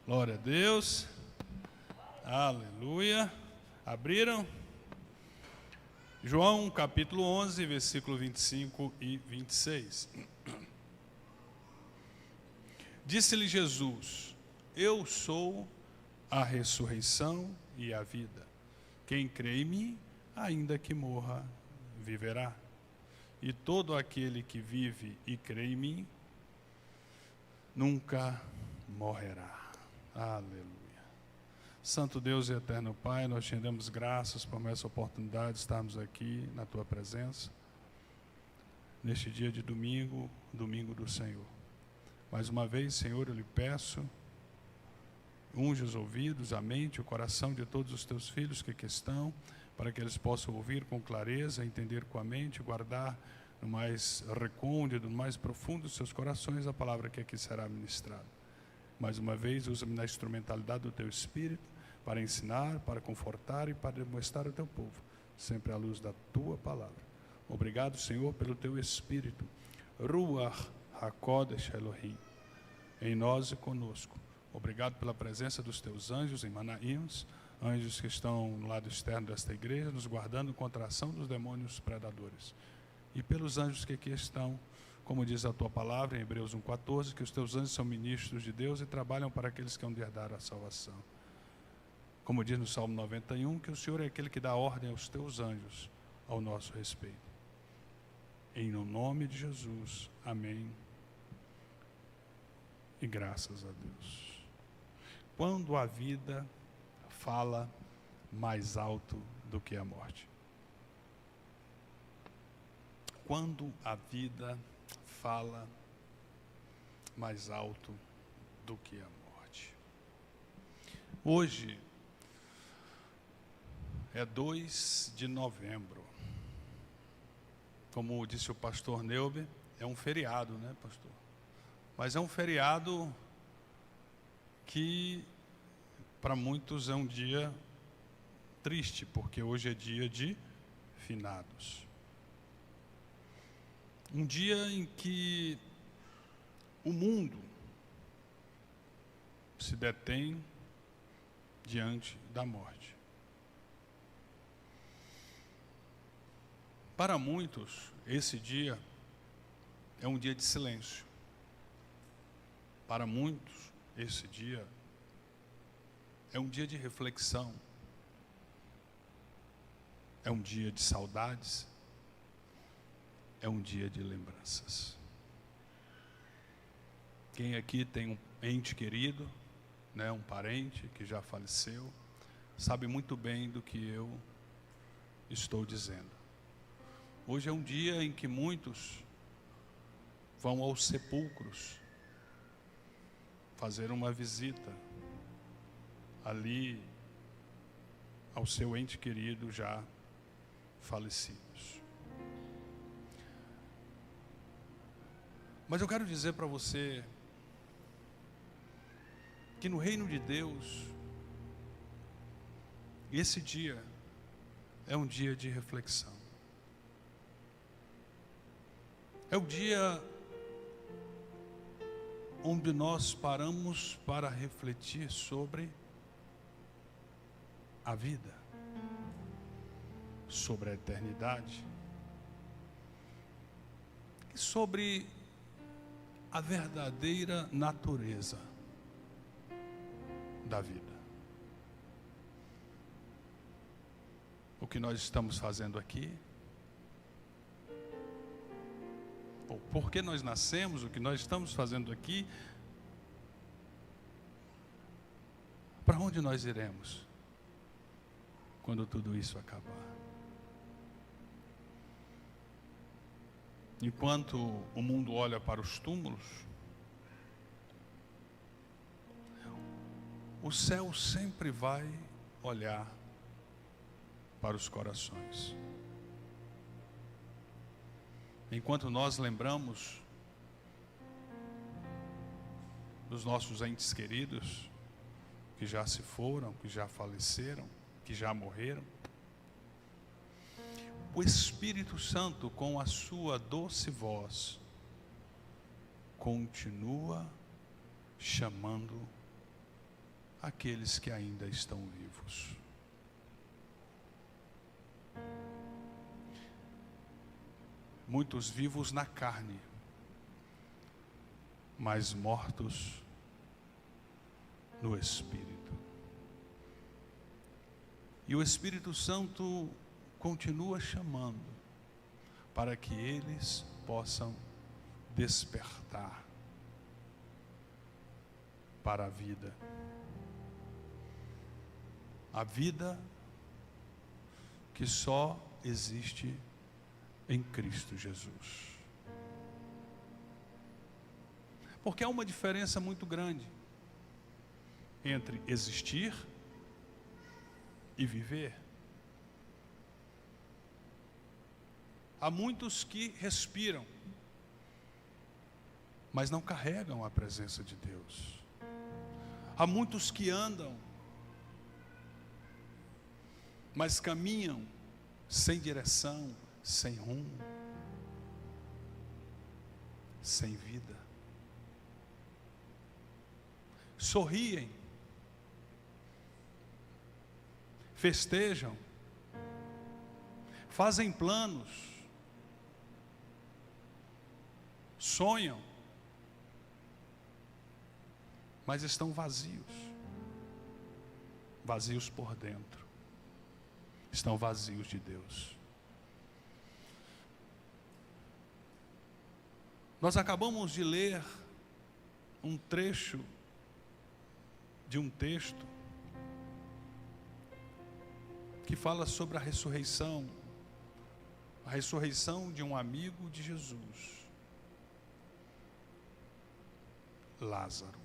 Glória a Deus. Aleluia. Abriram? João capítulo 11, versículo 25 e 26. Disse-lhe Jesus: Eu sou a ressurreição e a vida. Quem crê em mim, ainda que morra, viverá. E todo aquele que vive e crê em mim, nunca morrerá. Aleluia. Santo Deus e eterno Pai, nós te damos graças por essa oportunidade de estarmos aqui na Tua presença, neste dia de domingo, domingo do Senhor. Mais uma vez, Senhor, eu lhe peço, unge os ouvidos, a mente, o coração de todos os Teus filhos que aqui estão, para que eles possam ouvir com clareza, entender com a mente, guardar no mais recôndito, no mais profundo dos seus corações a palavra que aqui será ministrada. Mais uma vez, usa-me na instrumentalidade do Teu Espírito para ensinar, para confortar e para demonstrar ao Teu povo, sempre à luz da Tua palavra. Obrigado, Senhor, pelo Teu Espírito. Ruach HaKodesh Elohim, em nós e conosco. Obrigado pela presença dos Teus anjos em Manaíns, anjos que estão no lado externo desta igreja, nos guardando contra a ação dos demônios predadores. E pelos anjos que aqui estão, como diz a Tua palavra em Hebreus 1,14, que os Teus anjos são ministros de Deus e trabalham para aqueles que hão de herdar a salvação. Como diz no Salmo 91, que o Senhor é aquele que dá ordem aos Teus anjos ao nosso respeito. Em nome de Jesus, amém. E graças a Deus. Quando a vida fala mais alto do que a morte. Quando a vida fala mais alto do que a morte. Hoje é 2 de novembro. Como disse o pastor Neuber, é um feriado, né, pastor? Mas é um feriado que para muitos é um dia triste, porque hoje é dia de finados. Um dia em que o mundo se detém diante da morte. Para muitos, esse dia é um dia de silêncio. Para muitos, esse dia é um dia de reflexão. É um dia de saudades. É um dia de lembranças. Quem aqui tem um ente querido, né, um parente que já faleceu, sabe muito bem do que eu estou dizendo. Hoje é um dia em que muitos vão aos sepulcros fazer uma visita ali ao seu ente querido já falecidos. Mas eu quero dizer para você que no reino de Deus, esse dia é um dia de reflexão. É o dia onde nós paramos para refletir sobre a vida, sobre a eternidade e sobre a verdadeira natureza da vida. O que nós estamos fazendo aqui, ou por que nós nascemos, o que nós estamos fazendo aqui, para onde nós iremos quando tudo isso acabar. Enquanto o mundo olha para os túmulos, o céu sempre vai olhar para os corações. Enquanto nós lembramos dos nossos entes queridos, que já se foram, que já faleceram, que já morreram, o Espírito Santo, com a sua doce voz, continua chamando aqueles que ainda estão vivos. Muitos vivos na carne, mas mortos no Espírito. E o Espírito Santo continua chamando para que eles possam despertar para a vida. A vida que só existe em Cristo Jesus. Porque há uma diferença muito grande entre existir e viver. Há muitos que respiram, mas não carregam a presença de Deus. Há muitos que andam, mas caminham sem direção, sem rumo, sem vida. Sorriem, festejam, fazem planos, sonham, mas estão vazios, vazios por dentro, estão vazios de Deus. Nós acabamos de ler um trecho de um texto que fala sobre a ressurreição de um amigo de Jesus, Lázaro.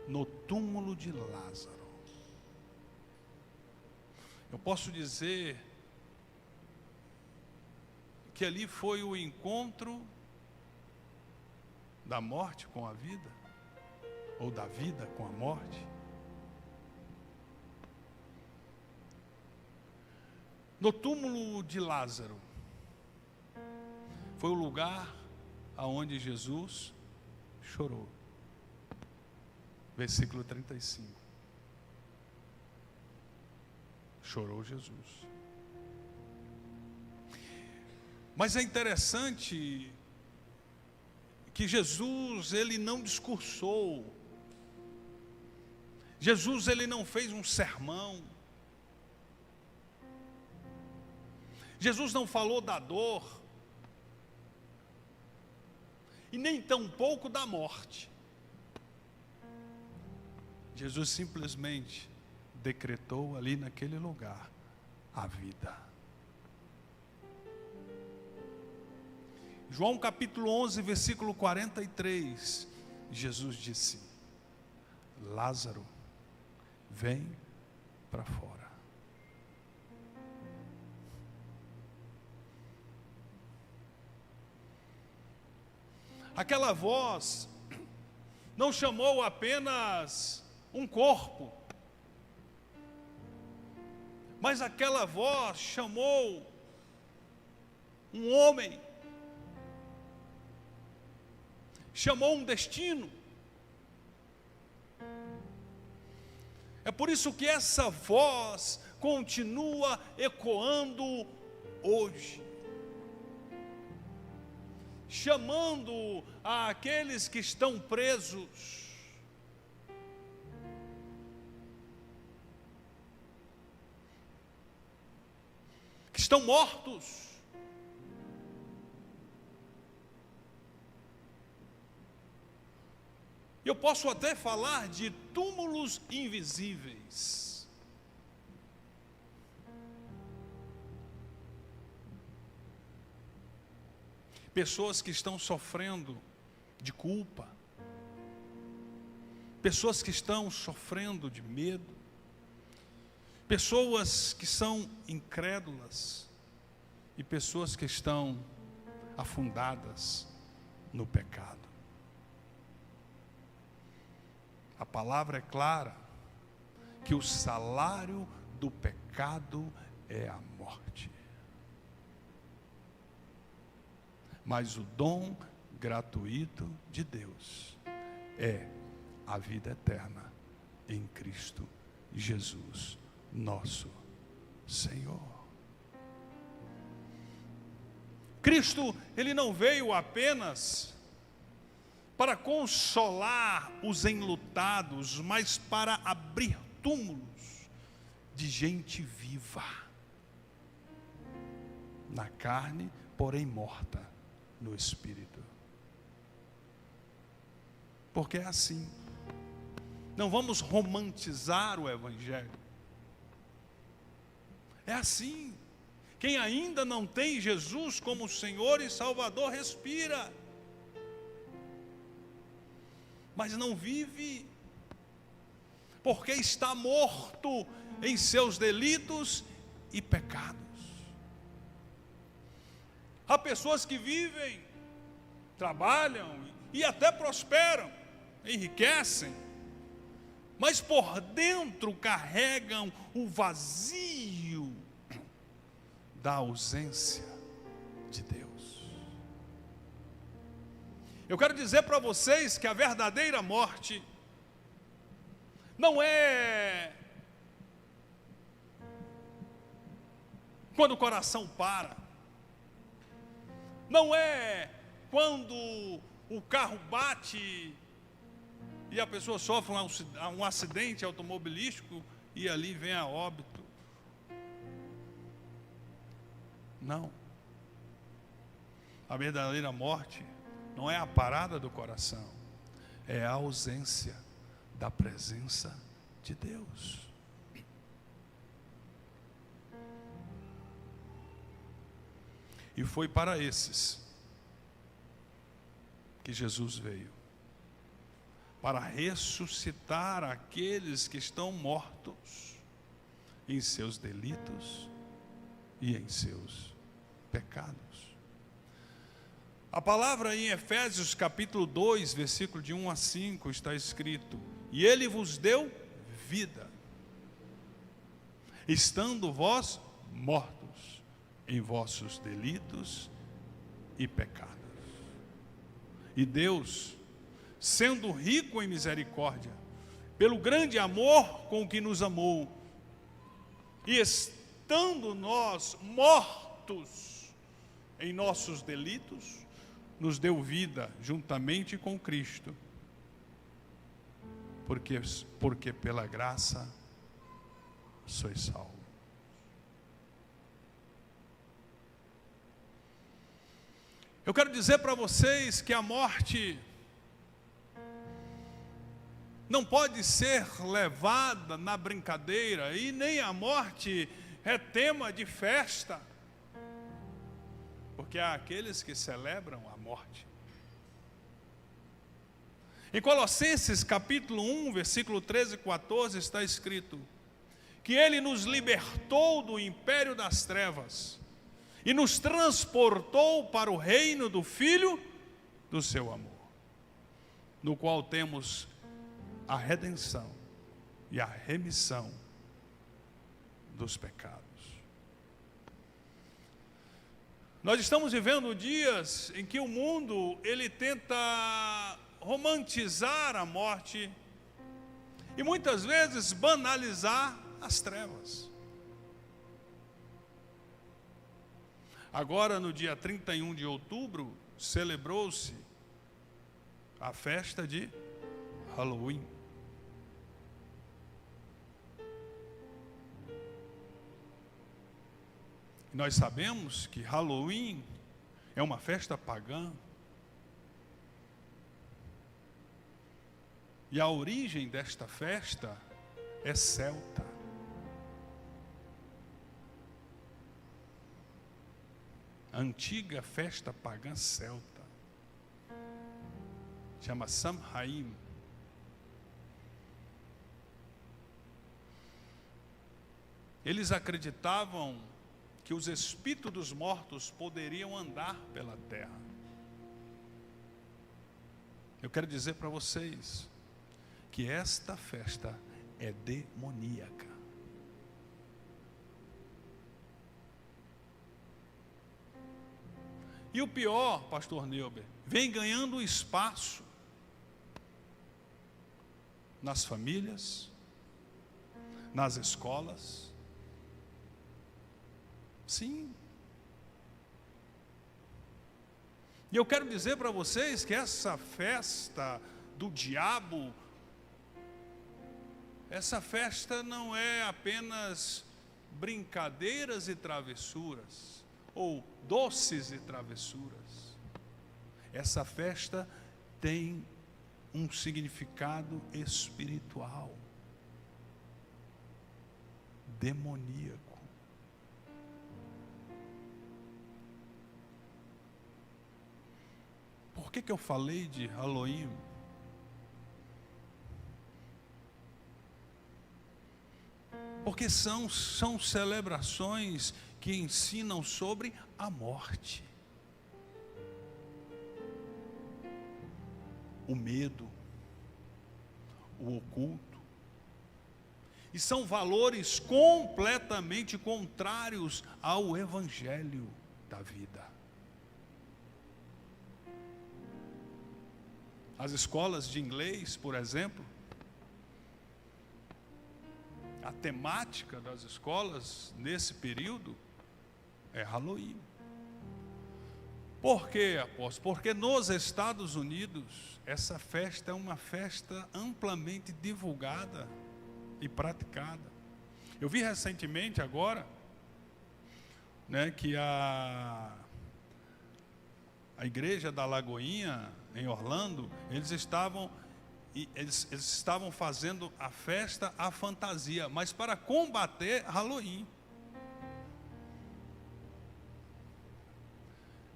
No túmulo de Lázaro. Eu posso dizer que ali foi o encontro da morte com a vida, ou da vida com a morte. No túmulo de Lázaro foi o lugar aonde Jesus chorou. Versículo 35. Chorou Jesus. Mas é interessante que Jesus, ele não discursou. Jesus, ele não fez um sermão. Jesus não falou da dor. E nem tampouco da morte. Jesus simplesmente decretou ali naquele lugar a vida. João capítulo 11, versículo 43, Jesus disse: Lázaro, vem para fora. Aquela voz não chamou apenas um corpo, mas aquela voz chamou um homem, chamou um destino. É por isso que essa voz continua ecoando hoje, chamando aqueles que estão presos, que estão mortos. Eu posso até falar de túmulos invisíveis. Pessoas que estão sofrendo de culpa. Pessoas que estão sofrendo de medo. Pessoas que são incrédulas. E pessoas que estão afundadas no pecado. A palavra é clara, que o salário do pecado é a morte. Mas o dom gratuito de Deus é a vida eterna em Cristo Jesus, nosso Senhor. Cristo, Ele não veio apenas para consolar os enlutados, mas para abrir túmulos de gente viva, na carne, porém morta no espírito. Porque é assim. Não vamos romantizar o Evangelho. É assim. Quem ainda não tem Jesus como Senhor e Salvador, respira, mas não vive, porque está morto em seus delitos e pecados. Há pessoas que vivem, trabalham e até prosperam, enriquecem, mas por dentro carregam o vazio da ausência de Deus. Eu quero dizer para vocês que a verdadeira morte não é quando o coração para, não é quando o carro bate e a pessoa sofre um acidente automobilístico e ali vem a óbito. Não. A verdadeira morte não é a parada do coração, é a ausência da presença de Deus. E foi para esses que Jesus veio, para ressuscitar aqueles que estão mortos em seus delitos e em seus pecados. A palavra em Efésios capítulo 2, versículo de 1 a 5, está escrito: e Ele vos deu vida, estando vós mortos em vossos delitos e pecados. E Deus, sendo rico em misericórdia, pelo grande amor com que nos amou, e estando nós mortos em nossos delitos, nos deu vida juntamente com Cristo, porque pela graça sois salvos. Eu quero dizer para vocês que a morte não pode ser levada na brincadeira, e nem a morte é tema de festa, porque há aqueles que celebram a morte. Em Colossenses capítulo 1, versículo 13 e 14 está escrito que Ele nos libertou do império das trevas e nos transportou para o reino do Filho do seu amor, no qual temos a redenção e a remissão dos pecados. Nós estamos vivendo dias em que o mundo, ele tenta romantizar a morte e muitas vezes banalizar as trevas. Agora, no dia 31 de outubro, celebrou-se a festa de Halloween. Nós sabemos que Halloween é uma festa pagã. E a origem desta festa é celta. A antiga festa pagã celta. Chama Samhain. Eles acreditavam que os espíritos dos mortos poderiam andar pela terra. Eu quero dizer para vocês que esta festa é demoníaca. E o pior, pastor Neuber, vem ganhando espaço nas famílias, nas escolas. Sim. E eu quero dizer para vocês que essa festa do diabo, essa festa não é apenas brincadeiras e travessuras, ou doces e travessuras. Essa festa tem um significado espiritual, demoníaco. Por que eu falei de Halloween? Porque são celebrações que ensinam sobre a morte, o medo, o oculto, e são valores completamente contrários ao evangelho da vida. As escolas de inglês, por exemplo, a temática das escolas nesse período é Halloween. Por quê, apóstolo? Porque nos Estados Unidos essa festa é uma festa amplamente divulgada e praticada. Eu vi recentemente agora, que a igreja da Lagoinha em Orlando, eles estavam fazendo a festa à fantasia, mas para combater Halloween.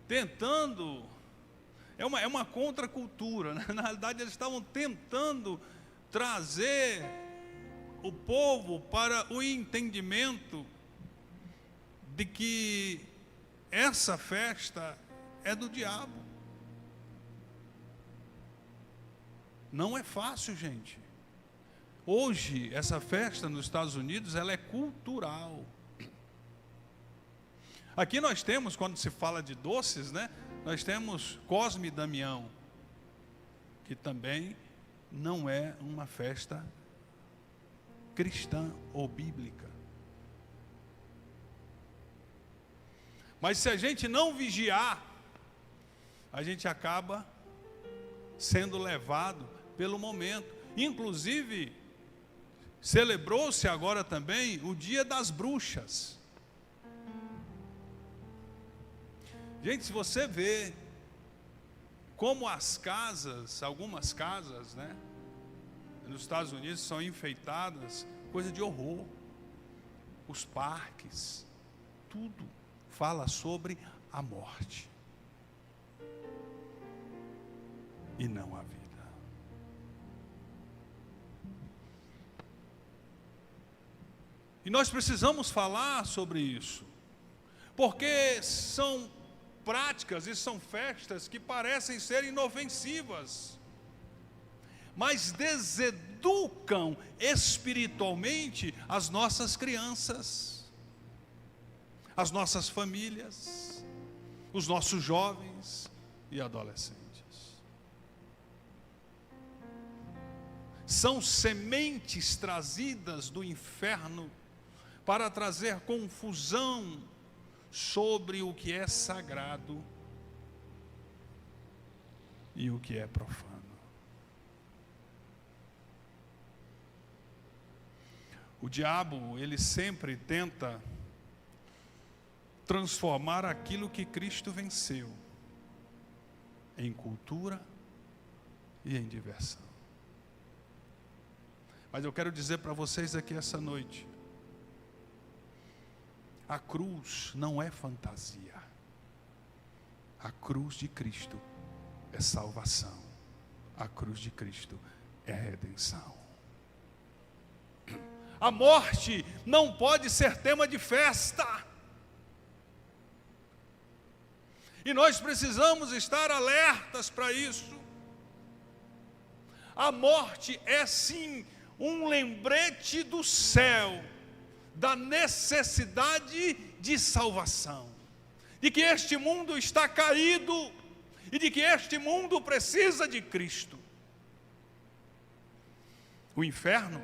Tentando, é uma contracultura, né? Na realidade eles estavam tentando trazer o povo para o entendimento de que essa festa é do diabo. Não é fácil, gente. Hoje, essa festa nos Estados Unidos, ela é cultural. Aqui nós temos, quando se fala de doces, nós temos Cosme e Damião, que também não é uma festa cristã ou bíblica. Mas se a gente não vigiar, a gente acaba sendo levado pelo momento. Inclusive, celebrou-se agora também o Dia das Bruxas. Gente, se você vê como as casas, algumas casas, nos Estados Unidos são enfeitadas, coisa de horror. Os parques, tudo fala sobre a morte e não a vida. E nós precisamos falar sobre isso, porque são práticas e são festas que parecem ser inofensivas, mas deseducam espiritualmente as nossas crianças, as nossas famílias, os nossos jovens e adolescentes. São sementes trazidas do inferno para trazer confusão sobre o que é sagrado e o que é profano. O diabo, ele sempre tenta transformar aquilo que Cristo venceu em cultura e em diversão. Mas eu quero dizer para vocês aqui essa noite, a cruz não é fantasia. A cruz de Cristo é salvação. A cruz de Cristo é redenção. A morte não pode ser tema de festa. E nós precisamos estar alertas para isso. A morte é sim um lembrete do céu, da necessidade de salvação, de que este mundo está caído e de que este mundo precisa de Cristo. O inferno,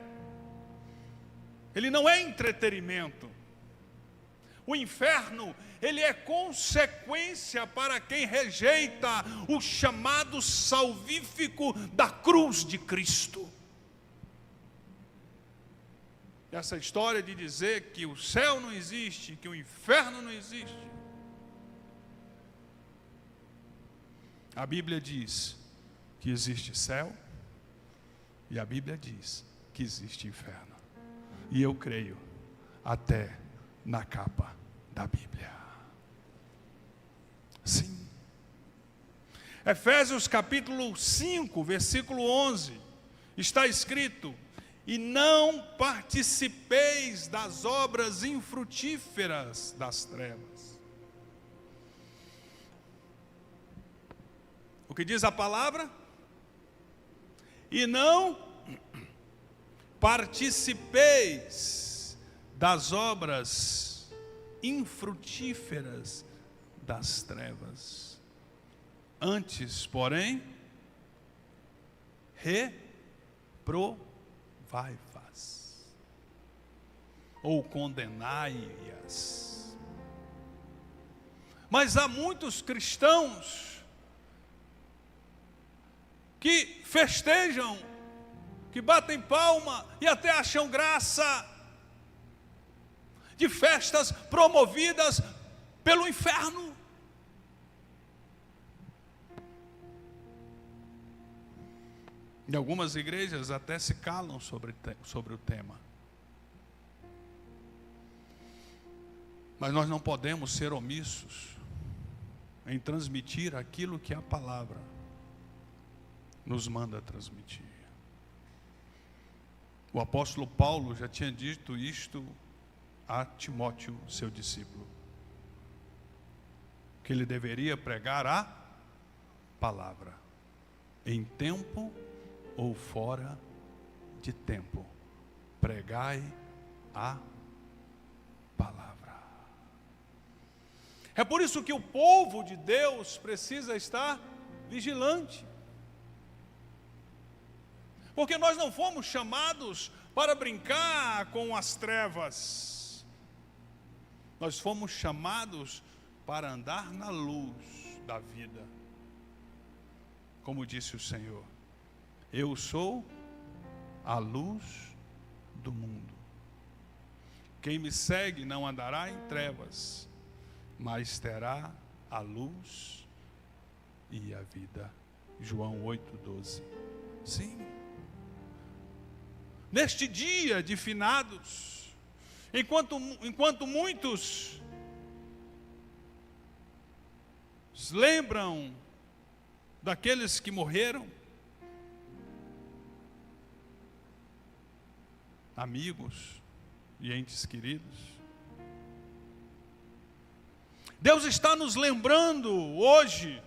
ele não é entretenimento. O inferno, ele é consequência para quem rejeita o chamado salvífico da cruz de Cristo. Essa história de dizer que o céu não existe, que o inferno não existe. A Bíblia diz que existe céu e a Bíblia diz que existe inferno. E eu creio até na capa da Bíblia. Sim. Efésios capítulo 5, versículo 11, está escrito: e não participeis das obras infrutíferas das trevas. O que diz a palavra? E não participeis das obras infrutíferas das trevas. Antes, porém, reprovai-as, ou condenai-as. Mas há muitos cristãos que festejam, que batem palma e até acham graça de festas promovidas pelo inferno. Em algumas igrejas até se calam sobre o tema. Mas nós não podemos ser omissos em transmitir aquilo que a palavra nos manda transmitir. O apóstolo Paulo já tinha dito isto a Timóteo, seu discípulo, que ele deveria pregar a palavra, em tempo ou fora de tempo, pregai a palavra. É por isso que o povo de Deus precisa estar vigilante, porque nós não fomos chamados para brincar com as trevas, nós fomos chamados para andar na luz da vida, como disse o Senhor: eu sou a luz do mundo. Quem me segue não andará em trevas, mas terá a luz e a vida. João 8,12. Sim. Neste dia de finados, enquanto muitos lembram daqueles que morreram, amigos e entes queridos, Deus está nos lembrando hoje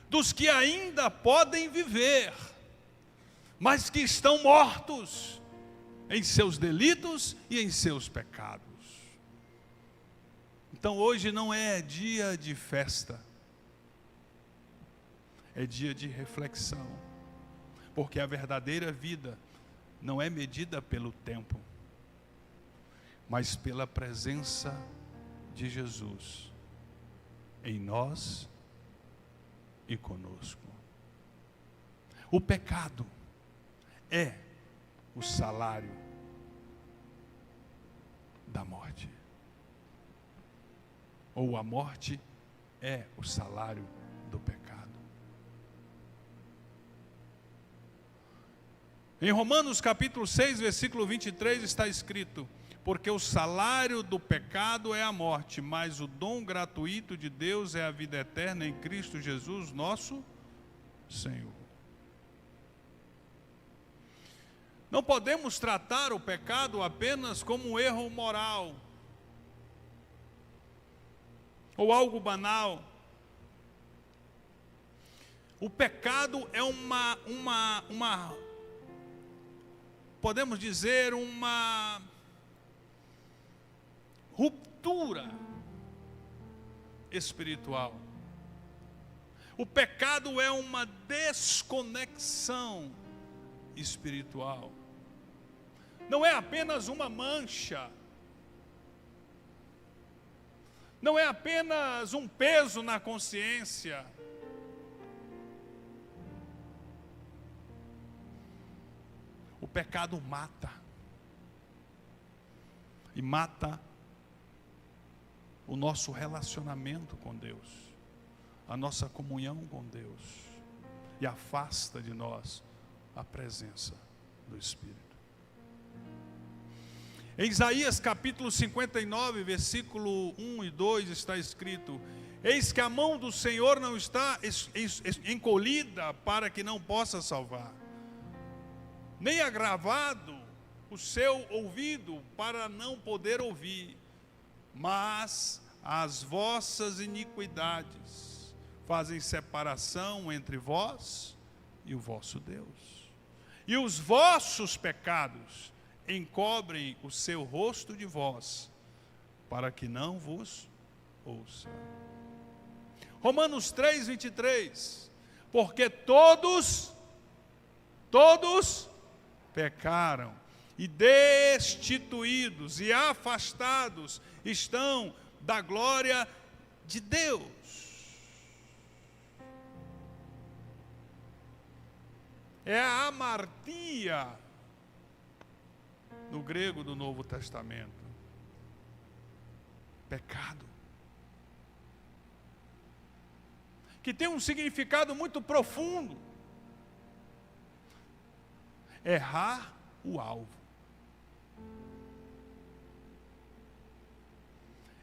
dos que ainda podem viver, mas que estão mortos em seus delitos e em seus pecados. Então hoje não é dia de festa, é dia de reflexão, porque a verdadeira vida não é medida pelo tempo, mas pela presença de Jesus em nós e conosco. O pecado é o salário da morte, ou a morte é o salário do pecado. Em Romanos capítulo 6, versículo 23 está escrito: porque o salário do pecado é a morte, mas o dom gratuito de Deus é a vida eterna em Cristo Jesus, nosso Senhor. Não podemos tratar o pecado apenas como um erro moral, ou algo banal. O pecado é podemos dizer, uma ruptura espiritual. O pecado é uma desconexão espiritual. Não é apenas uma mancha. Não é apenas um peso na consciência. O pecado mata. E mata o nosso relacionamento com Deus, a nossa comunhão com Deus, e afasta de nós a presença do Espírito. Em Isaías capítulo 59, versículo 1 e 2 está escrito: eis que a mão do Senhor não está encolhida para que não possa salvar, nem agravado o seu ouvido para não poder ouvir, mas as vossas iniquidades fazem separação entre vós e o vosso Deus, e os vossos pecados encobrem o seu rosto de vós, para que não vos ouça. Romanos 3, 23, porque todos pecaram, e destituídos e afastados estão da glória de Deus. É a amartia no grego do Novo Testamento. Pecado. Que tem um significado muito profundo. Errar o alvo.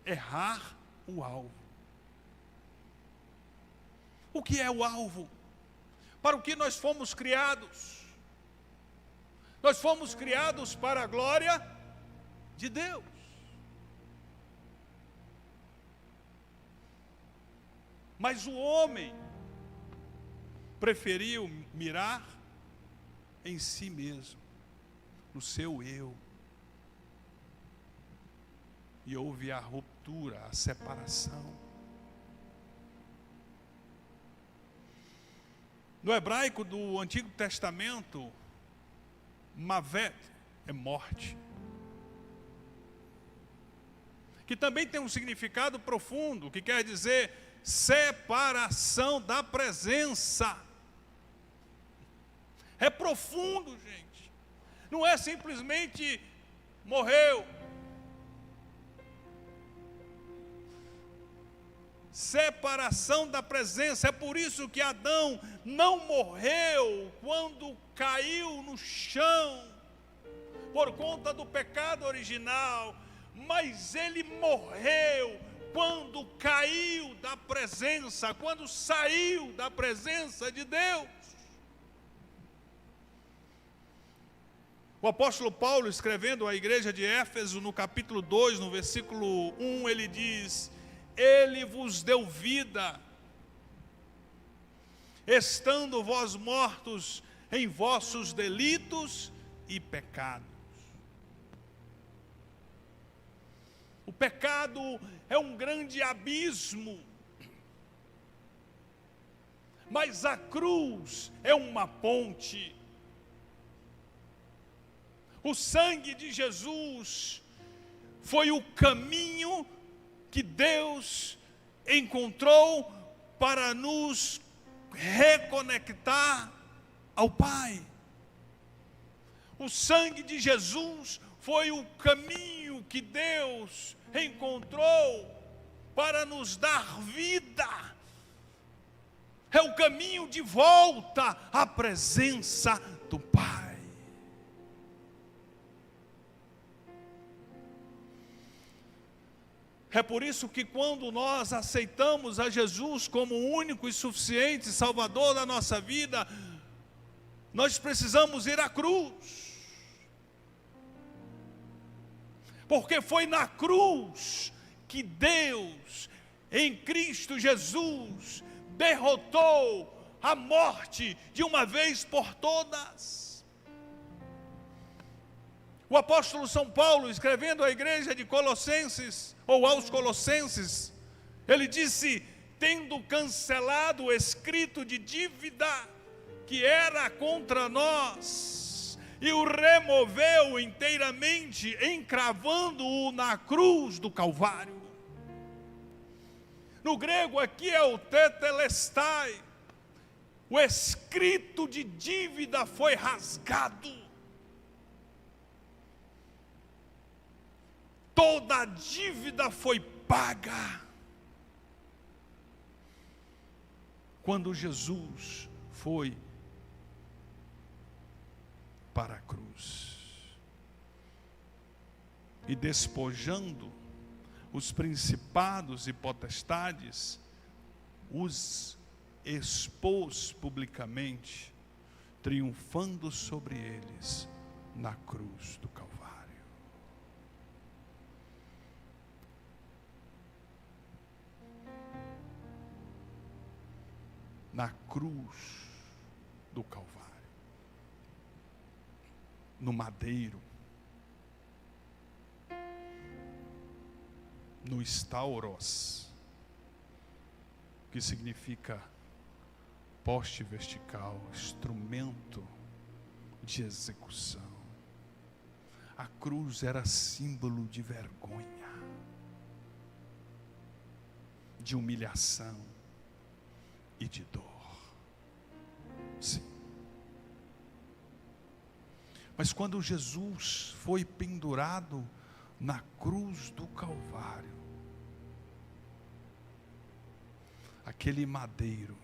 Errar o alvo. O que é o alvo? Para o que nós fomos criados? Nós fomos criados para a glória de Deus. Mas o homem preferiu mirar em si mesmo, no seu eu. E houve a ruptura, a separação. No hebraico do Antigo Testamento, Mavet é morte, que também tem um significado profundo, que quer dizer separação da presença. É profundo, gente. Não é simplesmente morreu. Separação da presença. É por isso que Adão não morreu quando caiu no chão, por conta do pecado original, mas ele morreu quando caiu da presença, quando saiu da presença de Deus. O apóstolo Paulo, escrevendo à igreja de Éfeso, no capítulo 2, no versículo 1, ele diz: ele vos deu vida, estando vós mortos em vossos delitos e pecados. O pecado é um grande abismo, mas a cruz é uma ponte. O sangue de Jesus foi o caminho que Deus encontrou para nos reconectar ao Pai. O sangue de Jesus foi o caminho que Deus encontrou para nos dar vida. É o caminho de volta à presença do Pai. É por isso que quando nós aceitamos a Jesus como o único e suficiente Salvador da nossa vida, nós precisamos ir à cruz. Porque foi na cruz que Deus, em Cristo Jesus, derrotou a morte de uma vez por todas. O apóstolo São Paulo, escrevendo à igreja de Colossenses, ou aos Colossenses, Ele disse: tendo cancelado o escrito de dívida que era contra nós, e o removeu inteiramente, encravando-o na cruz do Calvário. No grego aqui é o tetelestai. O escrito de dívida foi rasgado. Toda a dívida foi paga. Quando Jesus foi para a cruz e despojando os principados e potestades, os expôs publicamente, triunfando sobre eles na cruz do Calvário. Na cruz do Calvário, no madeiro, no stauros, que significa poste vertical, instrumento de execução. A cruz era símbolo de vergonha, de humilhação e de dor. Sim. Mas quando Jesus foi pendurado na cruz do Calvário, aquele madeiro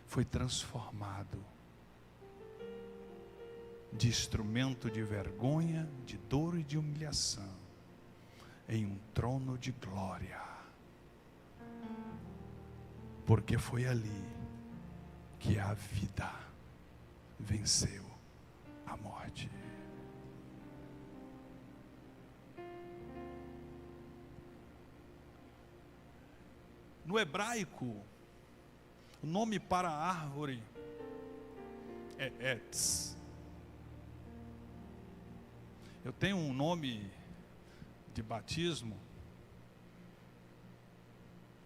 foi transformado de instrumento de vergonha, de dor e de humilhação, em um trono de glória. Porque foi ali que a vida venceu a morte. No hebraico, o nome para a árvore é Etz. Eu tenho um nome de batismo,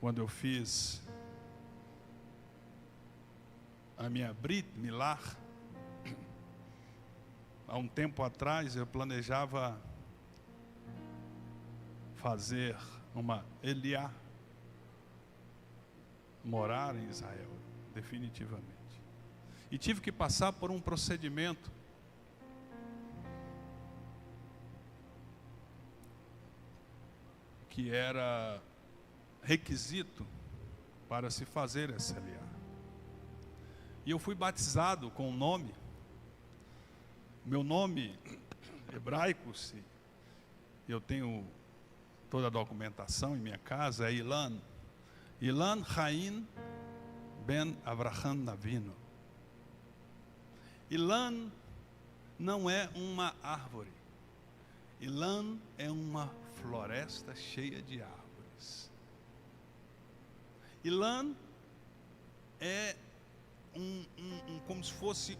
quando eu fiz a minha Brit Milah, há um tempo atrás eu planejava fazer uma Eliá, morar em Israel, definitivamente. E tive que passar por um procedimento que era requisito para se fazer essa Eliá. E eu fui batizado com um nome. Meu nome hebraico, eu tenho toda a documentação em minha casa, é Ilan. Ilan Chaim ben Avraham Avinu. Ilan não é uma árvore. Ilan é uma floresta cheia de árvores. Ilan é como se fosse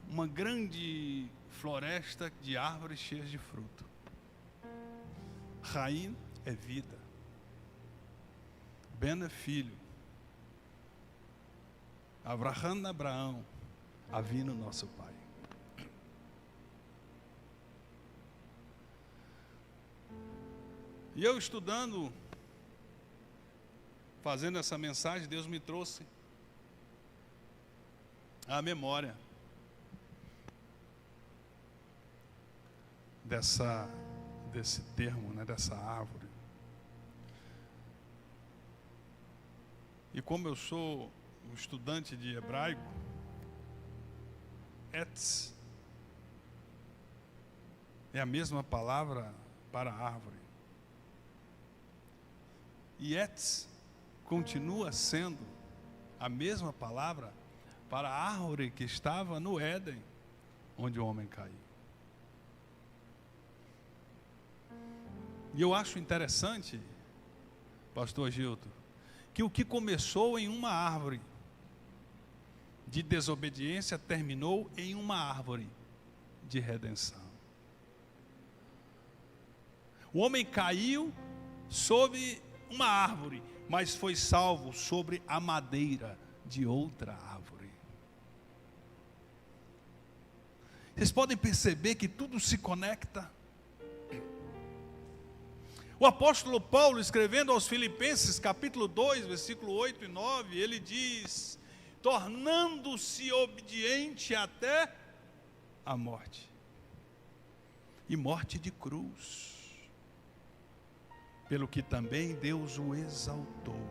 uma grande floresta de árvores cheias de fruto. Chaim é vida. Ben é filho. Avraham, Abraão. Avino, nosso pai. E eu estudando, fazendo essa mensagem, Deus me trouxe à memória desse termo, né, dessa árvore. E como eu sou um estudante de hebraico, Etz é a mesma palavra para árvore. E Etz continua sendo a mesma palavra para a árvore que estava no Éden, onde o homem caiu. E eu acho interessante, pastor Gilton, que o que começou em uma árvore de desobediência terminou em uma árvore de redenção. O homem caiu sob uma árvore, mas foi salvo sobre a madeira de outra árvore. Vocês podem perceber que tudo se conecta. O apóstolo Paulo, escrevendo aos Filipenses, capítulo 2, versículo 8 e 9, ele diz: tornando-se obediente até a morte, e morte de cruz, pelo que também Deus o exaltou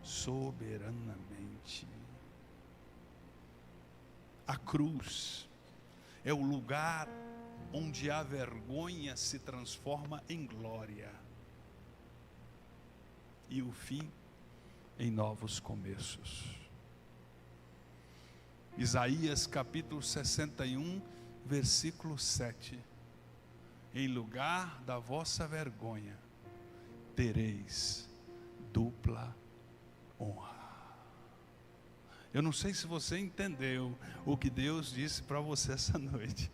soberanamente. A cruz é o lugar onde a vergonha se transforma em glória, e o fim em novos começos. Isaías capítulo 61, versículo 7: em lugar da vossa vergonha, tereis dupla honra. Eu não sei se você entendeu o que Deus disse para você essa noite.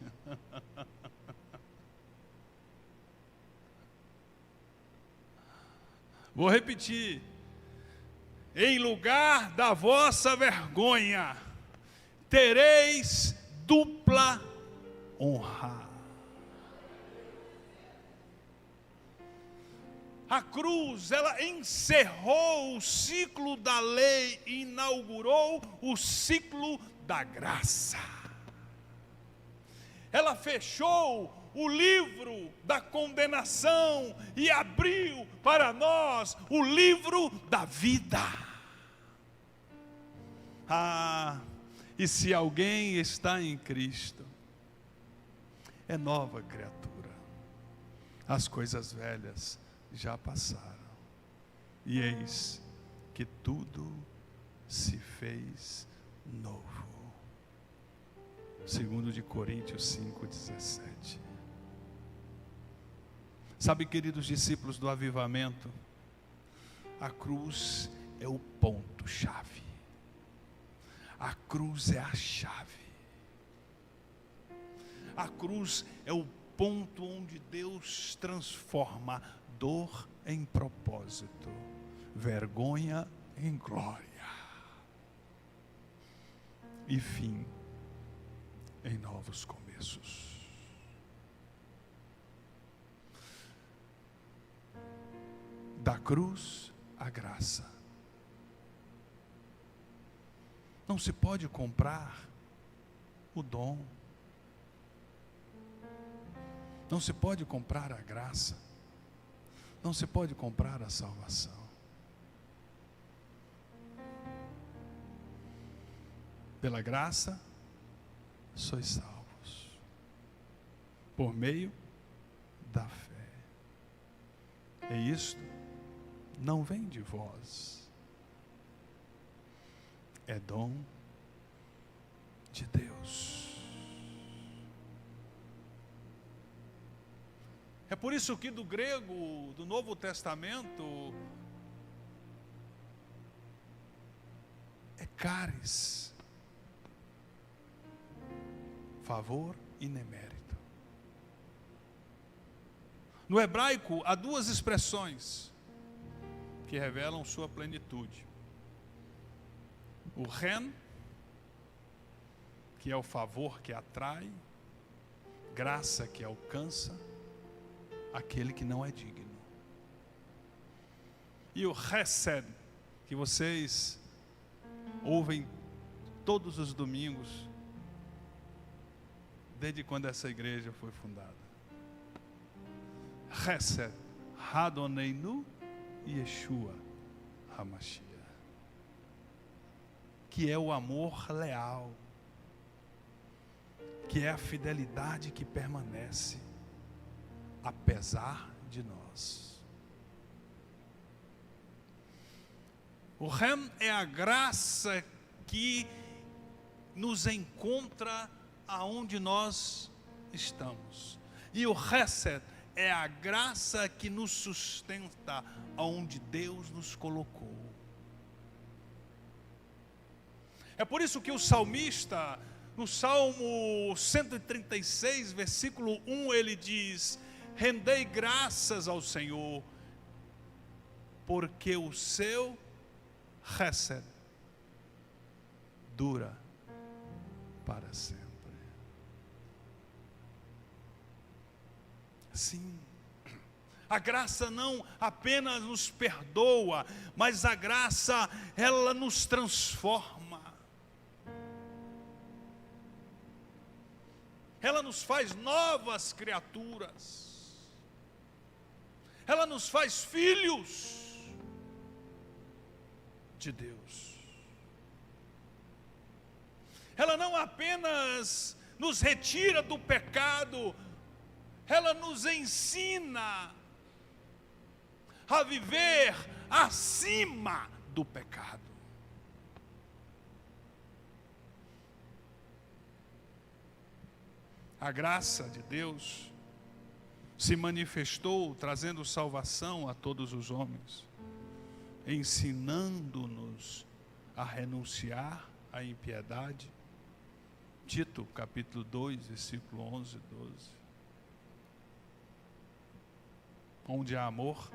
Vou repetir: em lugar da vossa vergonha, tereis dupla honra. A cruz, ela encerrou o ciclo da lei e inaugurou o ciclo da graça. Ela fechou o livro da condenação e abriu para nós o livro da vida. E se alguém está em Cristo, é nova criatura. As coisas velhas já passaram, e eis que tudo se fez novo. 2 de Coríntios 5,17. Sabe, queridos discípulos do avivamento, a cruz é o ponto-chave. A cruz é a chave. A cruz é o ponto onde Deus transforma dor em propósito, vergonha em glória, e fim em novos começos. Da cruz à graça. Não se pode comprar o dom. Não se pode comprar a graça. Não se pode comprar a salvação. Pela graça, sois salvos, por meio da fé. E isto não vem de vós, é dom de Deus. É por isso que do grego do Novo Testamento é caris, favor e nemérito. No hebraico há duas expressões que revelam sua plenitude: o ren, que é o favor que atrai, graça que alcança aquele que não é digno, e o chesed, que vocês ouvem todos os domingos, desde quando essa igreja foi fundada. Chesed, Hadoneinu Yeshua HaMashiach, que é o amor leal, que é a fidelidade que permanece apesar de nós. O Rem é a graça que nos encontra aonde nós estamos, e o Chesed é a graça que nos sustenta aonde Deus nos colocou. É por isso que o salmista, no Salmo 136, versículo 1, ele diz: rendei graças ao Senhor, porque o seu chesed dura para sempre. Sim, a graça não apenas nos perdoa, mas a graça, ela nos transforma. Ela nos faz novas criaturas. Ela nos faz filhos de Deus. Ela não apenas nos retira do pecado, ela nos ensina a viver acima do pecado. A graça de Deus se manifestou trazendo salvação a todos os homens, ensinando-nos a renunciar à impiedade. Tito, capítulo 2, versículo 11 e 12. Onde há amor,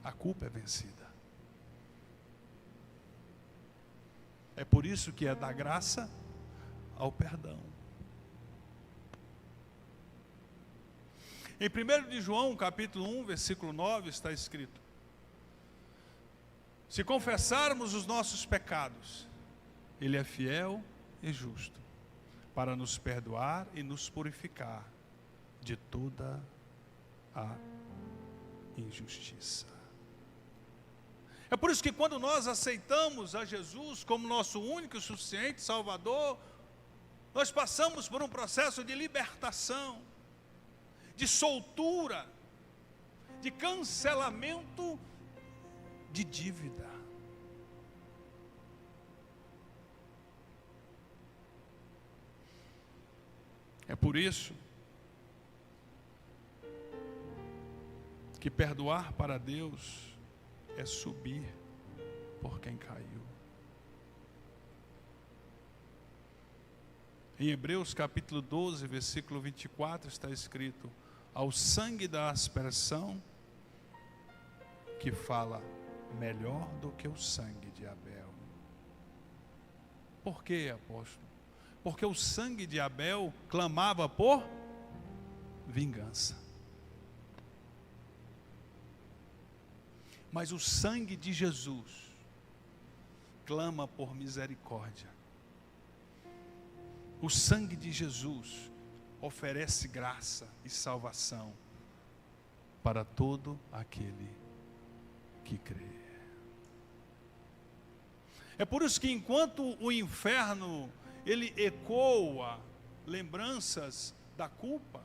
a culpa é vencida. É por isso que é da graça ao perdão. Em 1 de João, capítulo 1, versículo 9, está escrito: se confessarmos os nossos pecados, Ele é fiel e justo, para nos perdoar e nos purificar de toda a injustiça. É por isso que quando nós aceitamos a Jesus como nosso único e suficiente Salvador, nós passamos por um processo de libertação, de soltura, de cancelamento de dívida. É por isso que perdoar para Deus é subir por quem caiu. Em Hebreus capítulo 12, versículo 24, está escrito: ao sangue da aspersão, que fala melhor do que o sangue de Abel. Por quê, apóstolo? Porque o sangue de Abel clamava por vingança. Mas o sangue de Jesus clama por misericórdia. O sangue de Jesus oferece graça e salvação para todo aquele que crê. É por isso que enquanto o inferno ele ecoa lembranças da culpa,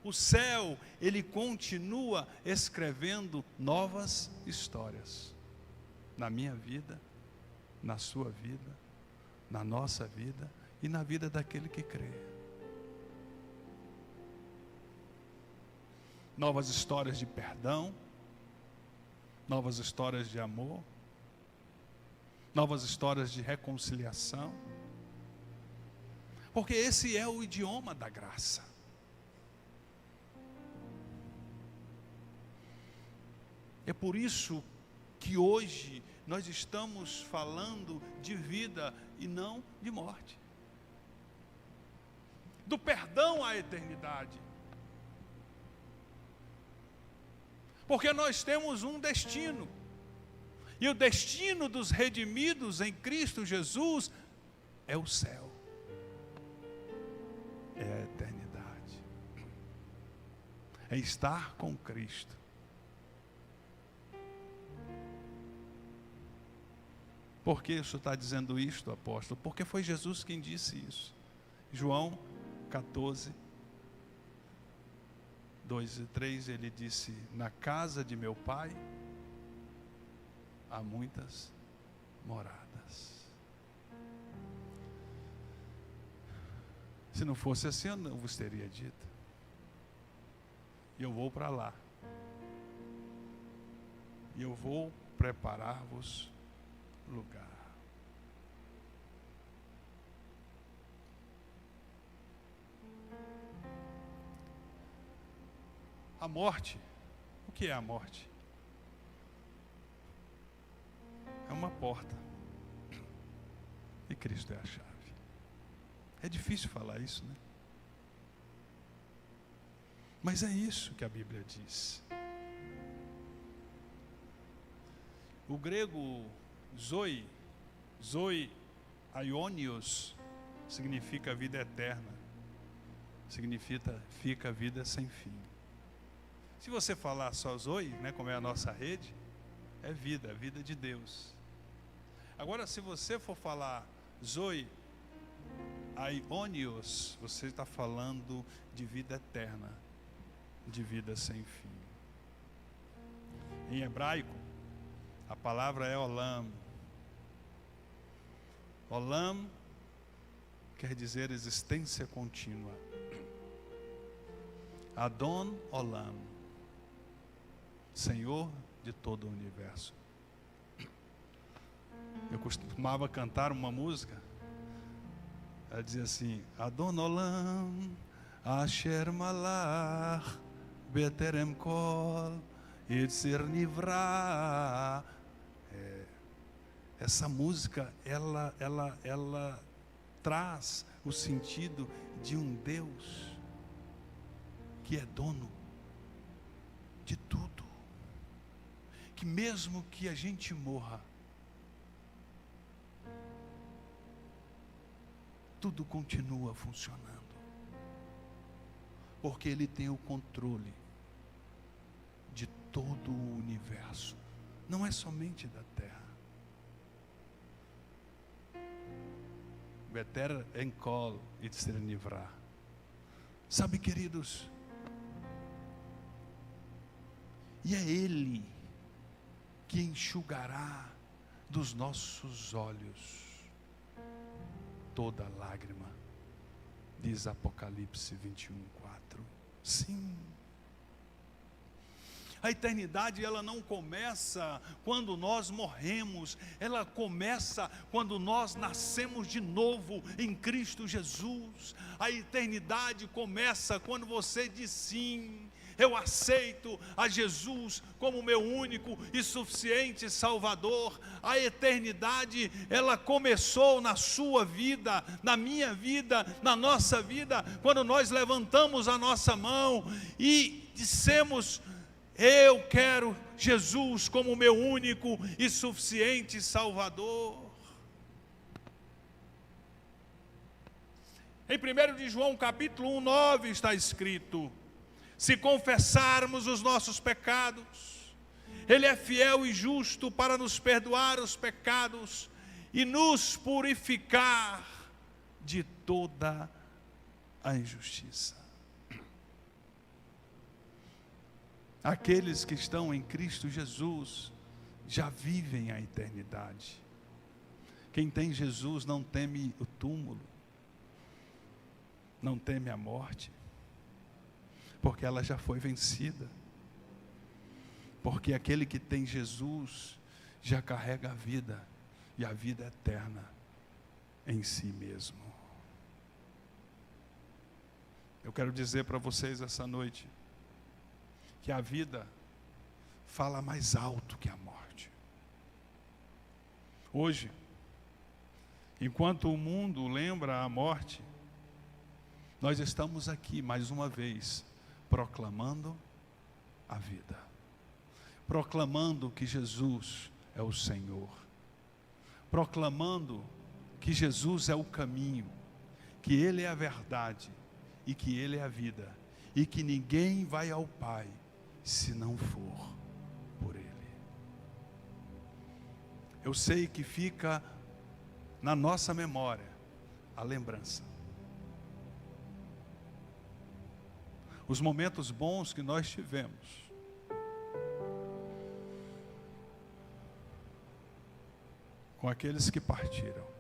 o céu ele continua escrevendo novas histórias na minha vida, na sua vida, na nossa vida e na vida daquele que crê. Novas histórias de perdão, novas histórias de amor, novas histórias de reconciliação, porque esse é o idioma da graça. É por isso que hoje nós estamos falando de vida e não de morte, do perdão à eternidade, porque nós temos um destino, e o destino dos redimidos em Cristo Jesus é o céu, é a eternidade, é estar com Cristo. Por que isso está dizendo isto, apóstolo? Porque foi Jesus quem disse isso. João 14, 2 e 3, ele disse: na casa de meu Pai há muitas moradas. Se não fosse assim, eu não vos teria dito. E eu vou para lá. E eu vou preparar-vos lugar. A morte, o que é a morte? É uma porta. E Cristo é a chave. É difícil falar isso, né? Mas é isso que a Bíblia diz. O grego zoe aionios, significa vida eterna. Significa vida sem fim. Se você falar só zoe, né, como é a nossa rede, é vida, a vida de Deus. Agora, se você for falar zoe aionios, você está falando de vida eterna, de vida sem fim. Em hebraico, a palavra é olam. Olam quer dizer existência contínua. Adon Olam, Senhor de todo o universo. Eu costumava cantar uma música, ela dizia assim: Adon Olam, Asher Malach, Beterem Kol, Yitzir Nivra. Essa música, ela traz o sentido de um Deus que é dono de tudo, que mesmo que a gente morra, tudo continua funcionando, porque Ele tem o controle de todo o universo, não é somente da terra. Beter enkol itzir nivra. Sabe, queridos, e é Ele que enxugará dos nossos olhos toda lágrima, diz Apocalipse 21:4. Sim. A eternidade, ela não começa quando nós morremos, ela começa quando nós nascemos de novo em Cristo Jesus. A eternidade começa quando você diz sim, eu aceito a Jesus como meu único e suficiente Salvador. A eternidade, ela começou na sua vida, na minha vida, na nossa vida, quando nós levantamos a nossa mão e dissemos: eu quero Jesus como meu único e suficiente Salvador. Em 1 de João capítulo 1:9 está escrito: se confessarmos os nossos pecados, Ele é fiel e justo para nos perdoar os pecados e nos purificar de toda a injustiça. Aqueles que estão em Cristo Jesus já vivem a eternidade. Quem tem Jesus não teme o túmulo, não teme a morte, porque ela já foi vencida. Porque aquele que tem Jesus já carrega a vida, e a vida eterna em si mesmo. Eu quero dizer para vocês essa noite, que a vida fala mais alto que a morte. Hoje, enquanto o mundo lembra a morte, nós estamos aqui mais uma vez, proclamando a vida, proclamando que Jesus é o Senhor, proclamando que Jesus é o caminho, que Ele é a verdade e que Ele é a vida, e que ninguém vai ao Pai se não for por Ele. Eu sei que fica na nossa memória a lembrança, os momentos bons que nós tivemos, com aqueles que partiram.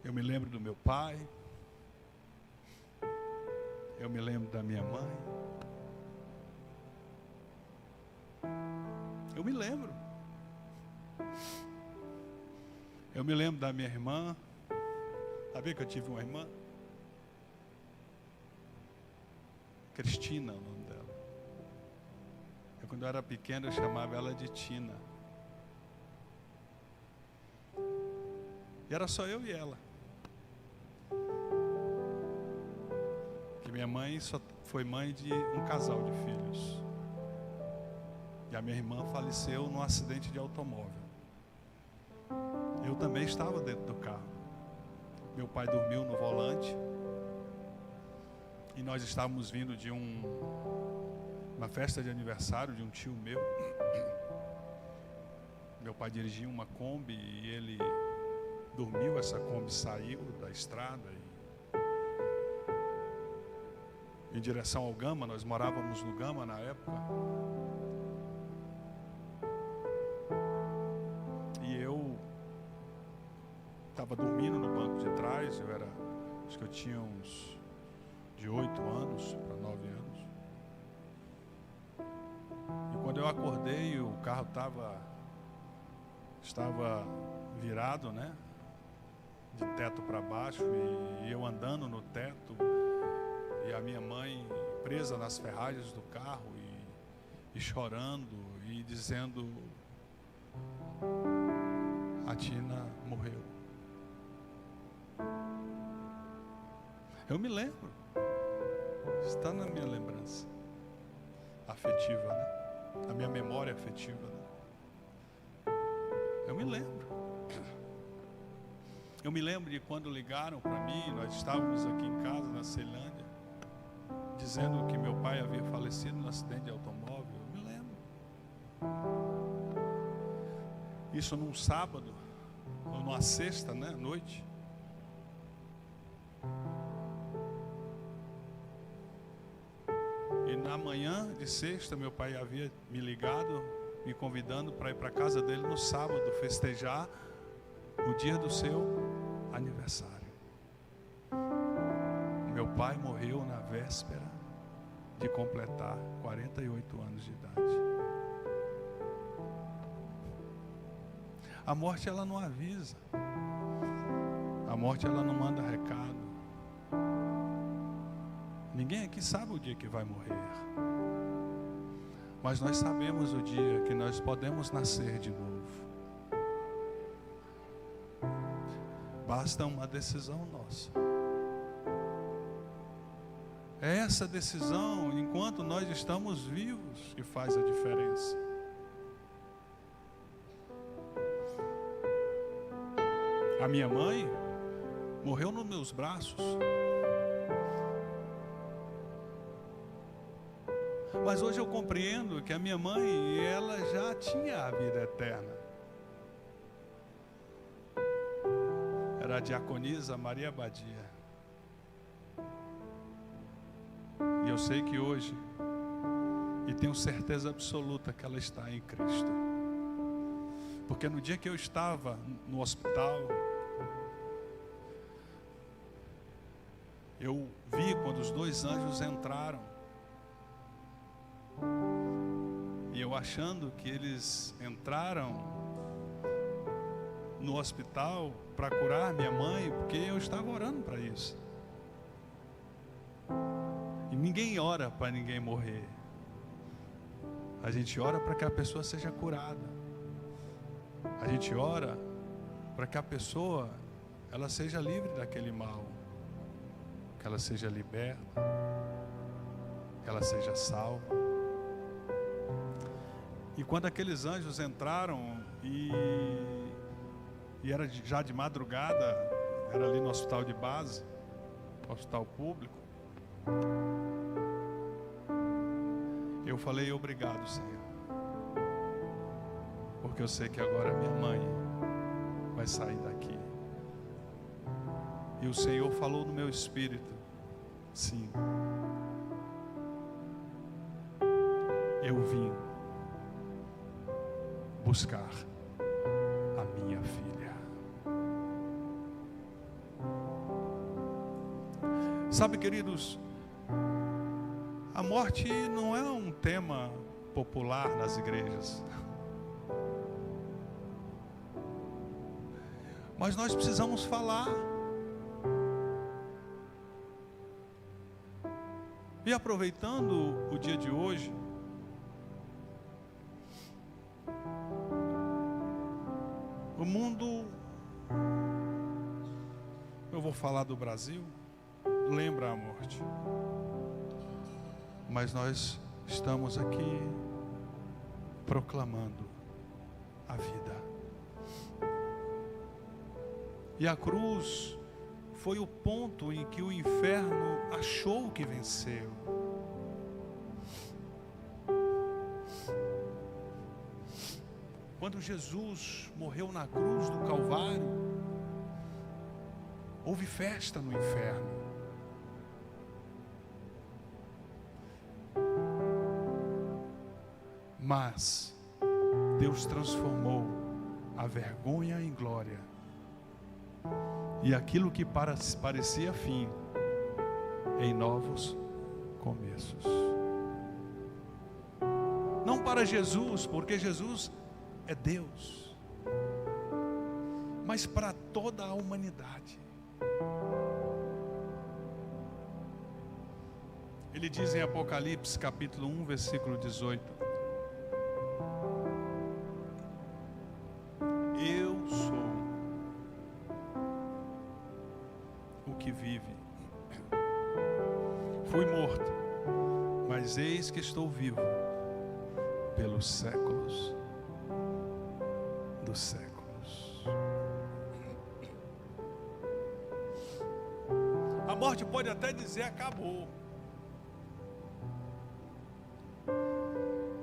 Eu me lembro do meu pai, eu me lembro da minha mãe, eu me lembro. Eu me lembro da minha irmã. Sabia que eu tive uma irmã? Cristina, o nome dela. Quando eu era pequeno, eu chamava ela de Tina. E era só eu e ela. Que minha mãe só foi mãe de um casal de filhos. E a minha irmã faleceu num acidente de automóvel. Eu também estava dentro do carro. Meu pai dormiu no volante. E nós estávamos vindo de uma festa de aniversário de um tio meu. Meu pai dirigia uma Kombi e ele dormiu, essa Kombi saiu da estrada em direção ao Gama. Nós morávamos no Gama na época. E eu estava dormindo no banco de trás. Acho que eu tinha uns de 8 anos para 9 anos. E quando eu acordei, o carro estava virado, né? De teto para baixo, e eu andando no teto, e a minha mãe presa nas ferragens do carro e chorando e dizendo: a Tina morreu. Eu me lembro, está na minha lembrança afetiva, né? A minha memória afetiva, né? Eu me lembro. Eu me lembro de quando ligaram para mim, nós estávamos aqui em casa, na Ceilândia, dizendo que meu pai havia falecido no acidente de automóvel. Eu me lembro. Isso num sábado, ou numa sexta, né, à noite. E na manhã de sexta, meu pai havia me ligado, me convidando para ir para a casa dele no sábado, festejar o dia do seu aniversário. Meu pai morreu na véspera de completar 48 anos de idade. A morte, ela não avisa. A morte, ela não manda recado. Ninguém aqui sabe o dia que vai morrer. Mas nós sabemos o dia que nós podemos nascer de novo. Basta uma decisão nossa. É essa decisão, enquanto nós estamos vivos, que faz a diferença. A minha mãe morreu nos meus braços. Mas hoje eu compreendo que a minha mãe, ela já tinha a vida eterna. Era a diaconisa Maria Badia. E eu sei que hoje, e tenho certeza absoluta que ela está em Cristo. Porque no dia que eu estava no hospital, eu vi quando os 2 anjos entraram. E eu achando que eles entraram no hospital para curar minha mãe, porque eu estava orando para isso. E ninguém ora para ninguém morrer. A gente ora para que a pessoa seja curada. A gente ora para que a pessoa, ela seja livre daquele mal, que ela seja liberta, que ela seja salva. E quando aqueles anjos entraram e era já de madrugada, era ali no hospital de base, hospital público, eu falei: obrigado, Senhor, porque eu sei que agora minha mãe vai sair daqui. E o Senhor falou no meu espírito: sim, eu vim buscar a minha filha. Sabe, queridos, a morte não é um tema popular nas igrejas. Mas nós precisamos falar. E aproveitando o dia de hoje, o mundo, eu vou falar do Brasil, lembra a morte. Mas nós estamos aqui proclamando a vida. E a cruz foi o ponto em que o inferno achou que venceu. Quando Jesus morreu na cruz do Calvário, houve festa no inferno. Mas Deus transformou a vergonha em glória. E aquilo que parecia fim, em novos começos. Não para Jesus, porque Jesus é Deus, mas para toda a humanidade. Ele diz em Apocalipse capítulo 1, versículo 18: eu sou o que vive. Fui morto, mas eis que estou vivo pelos séculos dos séculos. A morte pode até dizer acabou,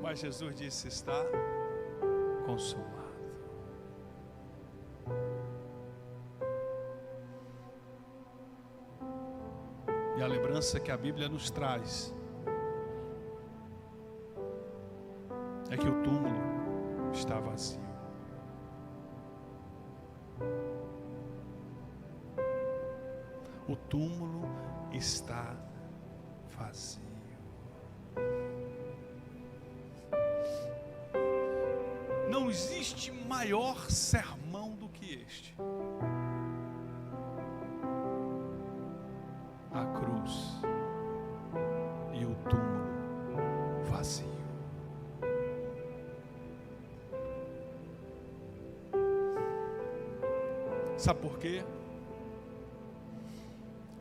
mas Jesus disse: está consumado. E a lembrança que a Bíblia nos traz é que o túmulo está vazio. O túmulo está vazio. Não existe maior sermão do que este. A cruz e o túmulo vazio. Sabe por quê?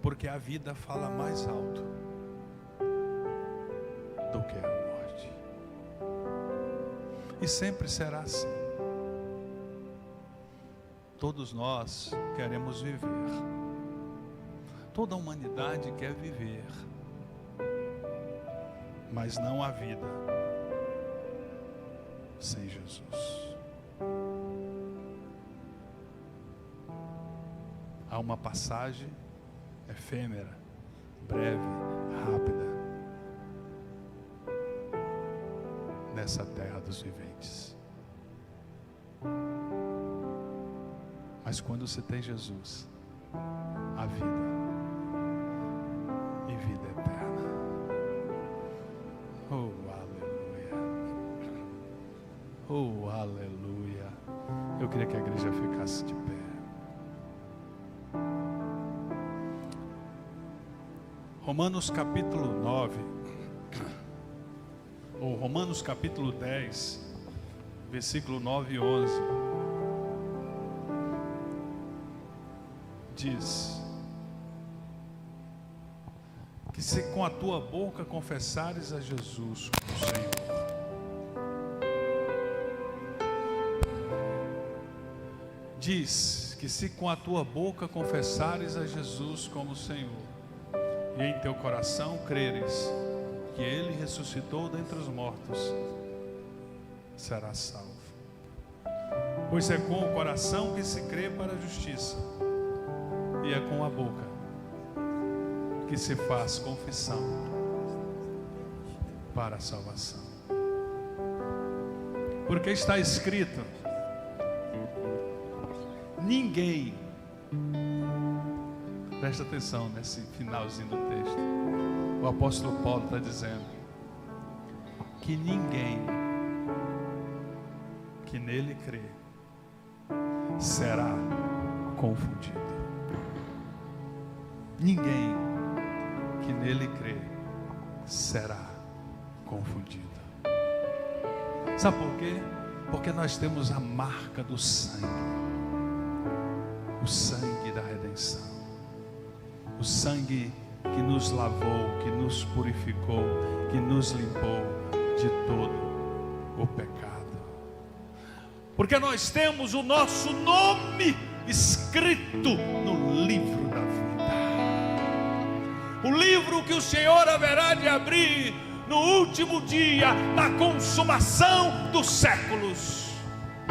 Porque a vida fala mais alto do que a morte. E sempre será assim. Todos nós queremos viver. Toda a humanidade quer viver. Mas não há vida sem Jesus. Há uma passagem efêmera, breve, rápida, nessa terra dos viventes. Mas quando você tem Jesus, a vida e vida eterna. Oh, aleluia. Oh, aleluia. Eu queria que a igreja ficasse de pé. Romanos capítulo 9, ou Romanos capítulo 10, versículo 9 e 11, diz que se com a tua boca confessares a Jesus como Senhor, diz que se com a tua boca confessares a Jesus como Senhor, e em teu coração creres que Ele ressuscitou dentre os mortos, serás salvo. Pois é com o coração que se crê para a justiça, e é com a boca que se faz confissão para a salvação. Porque está escrito: ninguém, presta atenção nesse finalzinho do texto, o apóstolo Paulo está dizendo que ninguém que nele crê será confundido. Ninguém que nele crê será confundido. Sabe por quê? Porque nós temos a marca do sangue, o sangue da redenção, o sangue que nos lavou, que nos purificou, que nos limpou de todo o pecado. Porque nós temos o nosso nome escrito no livro da vida, o livro que o Senhor haverá de abrir no último dia da consumação dos séculos.